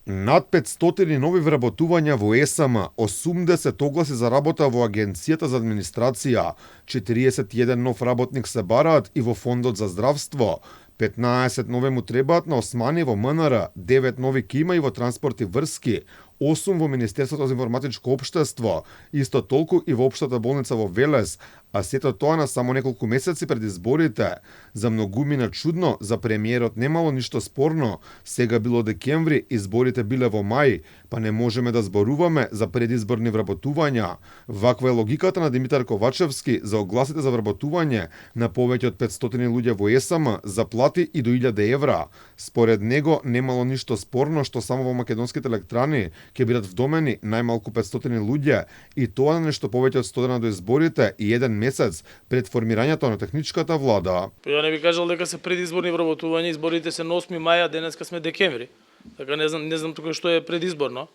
Над 500 нови вработувања во ЕСМ, 80 огласи за работа во Агенцијата за администрација, 41 нов работник се бараат и во Фондот за здравство, 15 нови му требаат на Османи во МНР, 9 нови ки има и во транспорт и врски, 8 во Министерството за информатичко општество, исто толку и во Општата болница во Велес, а сето тоа на само неколку месеци пред изборите. За многумина чудно, за премиерот немало ништо спорно, сега било декември, изборите биле во мај, па не можеме да зборуваме за предизборни вработувања. Ваква е логиката на Димитар Ковачевски за огласите за вработување на повеќе од 500 луѓе во ЕСМ за плати и до 1000 евра. Според него немало ништо спорно што само во македонските електрани ќе бидат вдомени најмалку 500 луѓе и тоа на нешто повеќе од 100 дена до изборите и еден месец пред формирањето на техничката влада. Ја не би кажал дека се предизборни вработувања, изборите се на 8 мај, а денеска сме декември. Така не знам тука што е предизборно.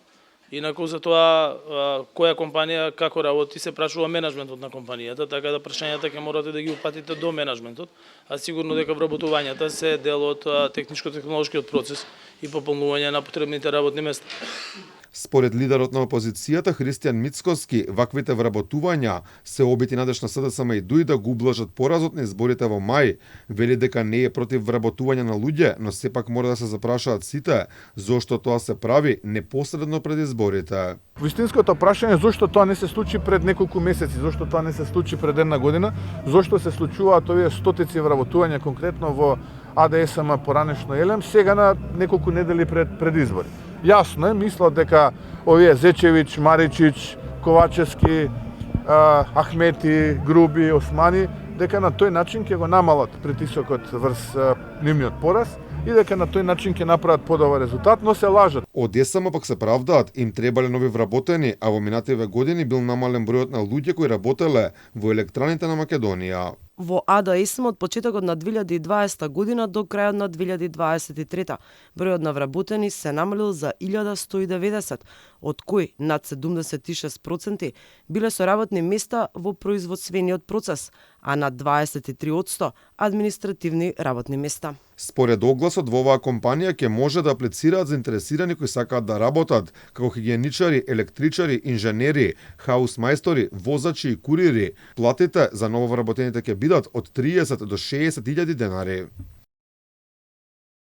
Инаку за тоа која компанија како работи се прашува менаџментот на компанијата, така да прашањата ќе морате да ги упатите до менаџментот, а сигурно дека вработувањата се дел од техничко-технолошкиот процес и пополнување на потребните работни места. Според лидерот на опозицијата Христијан Мицкоски, ваквите вработувања се обити надеж на СДСМ и ДУИ да го ублажат поразот на изборите во мај. Вели дека не е против вработување на луѓе, но сепак мора да се запрашаат сите зошто тоа се прави непосредно пред изборите. Вистинското прашање е зошто тоа не се случи пред неколку месеци, зошто тоа не се случи пред една година, зошто се случуваат овие стотици вработувања конкретно во АДСМ поранешно Елем, сега на неколку недели пред избори. Јасно е, мислат дека овие Зечевич, Маричич, Ковачевски, Ахмети, Груби, Османи, дека на тој начин ќе го намалат притисокот врз нивниот пораз и дека на тој начин ќе направат подобар резултат, но се лажат. Од ЕСМ пак се правдаат, им требале нови вработени, а во минативе години бил намален бројот на луѓе кои работеле во електраните на Македонија. Во АДСМ од почетокот на 2020 година до крајот на 2023 бројот на вработени се намалил за 1190, од кои над 76% биле со работни места во производствениот процес, а над 23% административни работни места. Според огласот во оваа компанија ќе може да аплицираат заинтересирани кои сакаат да работат како хигиеничари, електричари, инженери, хаусмајстори, возачи и курири. Платите за нововработените ќе бидат од 30 до 60 илјади денари.